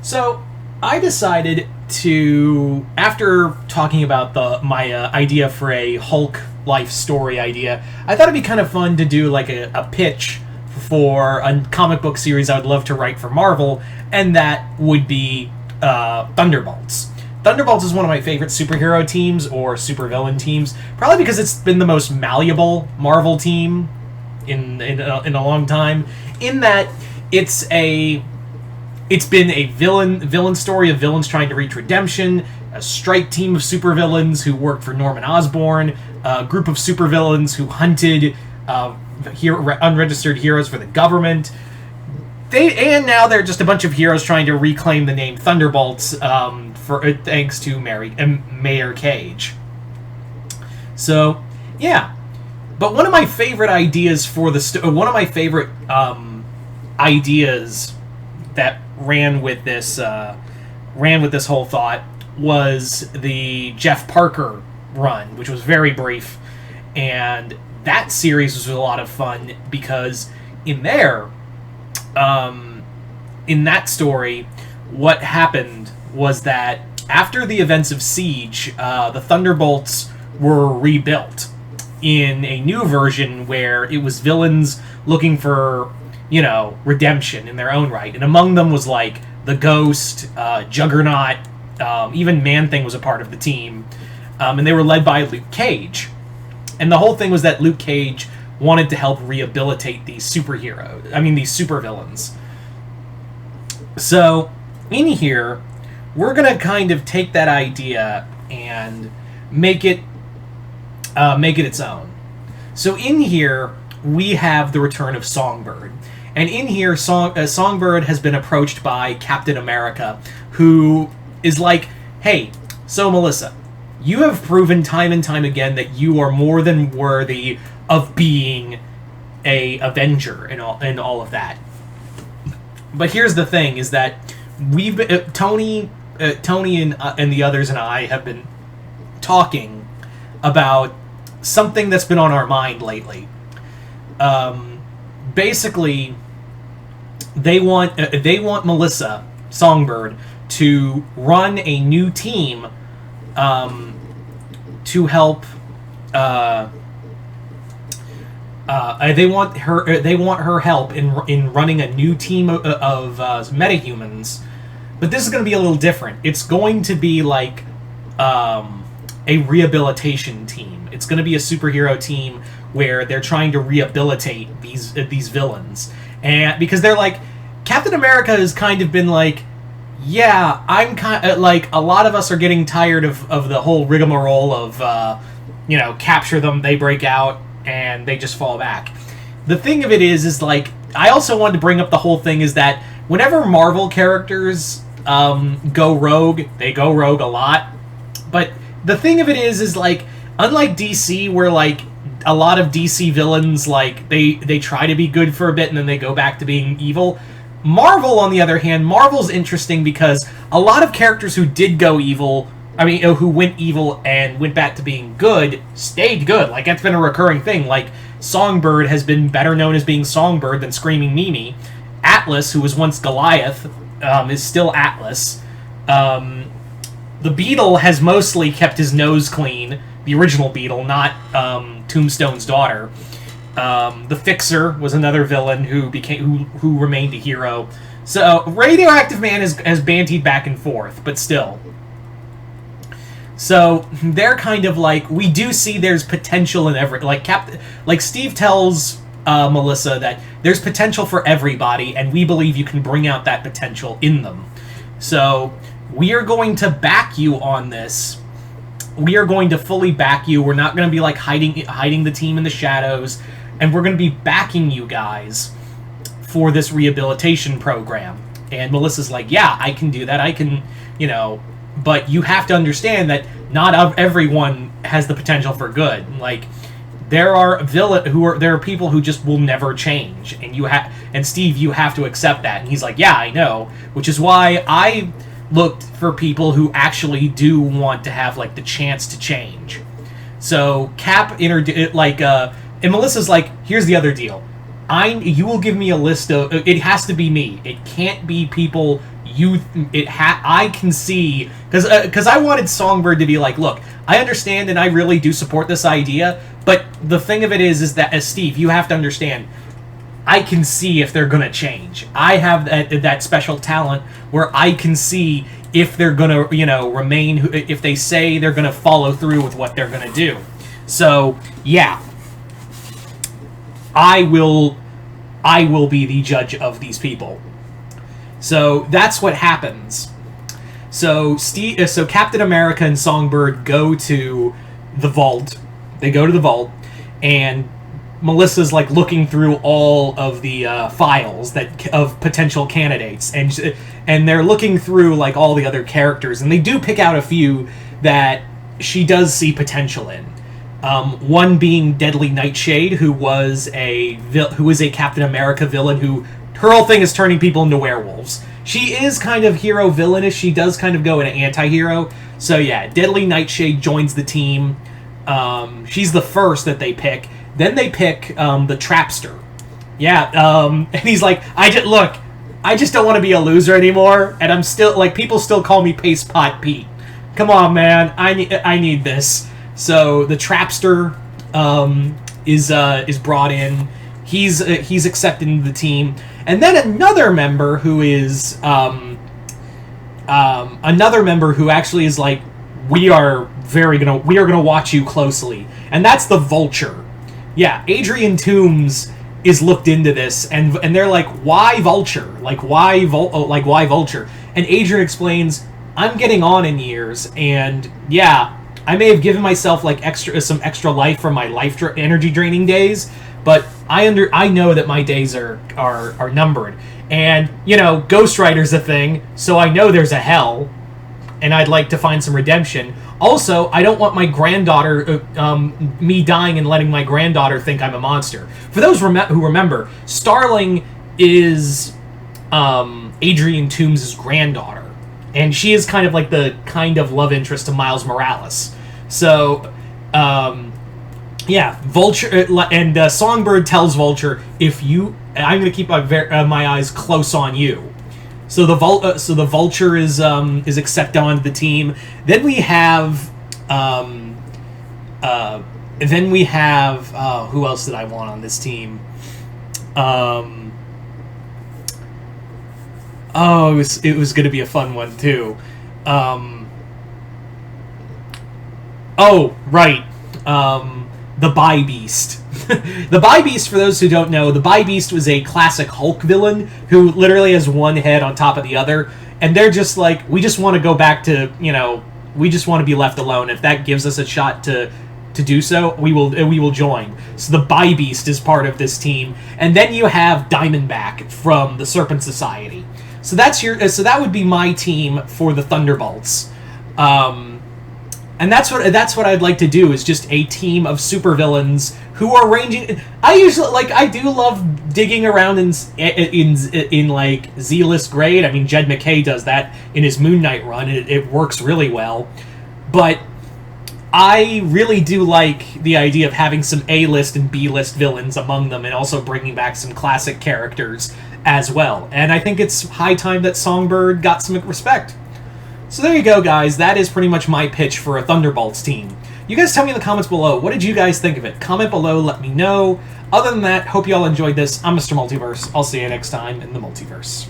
So I decided to, after talking about my idea for a Hulk life story idea, I thought it'd be kind of fun to do like a pitch for a comic book series I would love to write for Marvel, and that would be Thunderbolts. Thunderbolts is one of my favorite superhero teams or supervillain teams, probably because it's been the most malleable Marvel team in a long time. In that it's been a villain story of villains trying to reach redemption, a strike team of supervillains who worked for Norman Osborn, a group of supervillains who hunted unregistered heroes for the government. And now they're just a bunch of heroes trying to reclaim the name Thunderbolts, thanks to Mayor Cage. So, yeah. But one of my favorite ideas for ideas that ran with this whole thought was the Jeff Parker run, which was very brief, and that series was a lot of fun because in that story, what happened was that after the events of Siege, the Thunderbolts were rebuilt in a new version where it was villains looking for, redemption in their own right. And among them was like the Ghost, Juggernaut, even Man-Thing was a part of the team. And they were led by Luke Cage. And the whole thing was that Luke Cage wanted to help rehabilitate these supervillains. So, in here, we're going to kind of take that idea and make it its own. So in here, we have the return of Songbird. And in here, Songbird has been approached by Captain America, who is like, hey, so Melissa, you have proven time and time again that you are more than worthy of being a Avenger and all of that. But here's the thing, is that we've been, Tony and the others and I have been talking about something that's been on our mind lately. Basically, they want Melissa Songbird to run a new team to help. They want her help in running a new team of metahumans, but this is going to be a little different. It's going to be like a rehabilitation team. It's going to be a superhero team where they're trying to rehabilitate these villains, and because they're like, Captain America has kind of been like, yeah, I'm kind of like, a lot of us are getting tired of the whole rigmarole of capture them, they break out, and they just fall back. The thing of it is like, I also wanted to bring up the whole thing is that whenever Marvel characters go rogue, they go rogue a lot. But the thing of it is like, unlike DC, where like a lot of DC villains, like they try to be good for a bit and then they go back to being evil. Marvel, on the other hand, Marvel's interesting because a lot of characters who did go evil, who went evil and went back to being good, stayed good. Like, that's been a recurring thing. Like, Songbird has been better known as being Songbird than Screaming Mimi. Atlas, who was once Goliath, is still Atlas. The Beetle has mostly kept his nose clean. The original Beetle, not Tombstone's daughter. The Fixer was another villain who remained a hero. So Radioactive Man has bantied back and forth, but still. So they're kind of like, we do see there's potential in every, like Steve tells Melissa that there's potential for everybody, and we believe you can bring out that potential in them. So we are going to back you on this. We are going to fully back you. We're not going to be like hiding the team in the shadows, and we're going to be backing you guys for this rehabilitation program. And Melissa's like, yeah, I can do that. I can, but you have to understand that not everyone has the potential for good. Like, there are people who just will never change, and Steve, you have to accept that. And he's like, yeah, I know, which is why I looked for people who actually do want to have like the chance to change. So Cap and Melissa's like, here's the other deal. You will give me a list of, it has to be me. It can't be people I can see, because I wanted Songbird to be like, look, I understand and I really do support this idea, but the thing of it is that, as Steve, you have to understand, I can see if they're going to change. I have that special talent where I can see if they're going to, remain, if they say they're going to follow through with what they're going to do. So, yeah. I will be the judge of these people. So, that's what happens. So, Captain America and Songbird go to the vault. They go to the vault, and Melissa's like looking through all of the files of potential candidates, and they're looking through like all the other characters, and they do pick out a few that she does see potential in. One being Deadly Nightshade, who is a Captain America villain who her whole thing is turning people into werewolves. She is kind of hero villainous. She does kind of go into anti-hero. So yeah, Deadly Nightshade joins the team. She's the first that they pick. Then they pick the Trapster. Yeah, and he's like, I just don't want to be a loser anymore, and I'm still, like, people still call me Paste Pot Pete. Come on, man, I need this. So the Trapster is brought in. He's accepted into the team, and then another member who actually is like, we are gonna watch you closely, and that's the Vulture. Yeah, Adrian Toomes is looked into this, and they're like, why Vulture? Like, why Vulture? And Adrian explains, I'm getting on in years, and yeah, I may have given myself like some extra life from my energy draining days, but I know that my days are numbered. And, Ghost Rider's a thing, so I know there's a hell, and I'd like to find some redemption. Also, I don't want my granddaughter, me dying and letting my granddaughter think I'm a monster. For those who remember, Starling is Adrian Toomes' granddaughter, and she is kind of like the love interest to Miles Morales. So, yeah, Vulture and Songbird tells Vulture, I'm going to keep my eyes close on you. So the Vulture is accepted onto the team. Then we have who else did I want on this team? It was going to be a fun one too. The Bi Beast. The Bi Beast, for those who don't know, the Bi Beast was a classic Hulk villain who literally has one head on top of the other, and they're just like, we just want to go back to, we just want to be left alone. If that gives us a shot to do so, we will join. So the Bi Beast is part of this team, and then you have Diamondback from the Serpent Society. So that would be my team for the Thunderbolts. And that's what I'd like to do, is just a team of supervillains who are ranging. I do love digging around in like Z-list grade. I mean, Jed McKay does that in his Moon Knight run. It works really well. But I really do like the idea of having some A-list and B-list villains among them, and also bringing back some classic characters as well. And I think it's high time that Songbird got some respect. So there you go, guys. That is pretty much my pitch for a Thunderbolts team. You guys tell me in the comments below, what did you guys think of it? Comment below, let me know. Other than that, hope you all enjoyed this. I'm Mr. Multiverse. I'll see you next time in the Multiverse.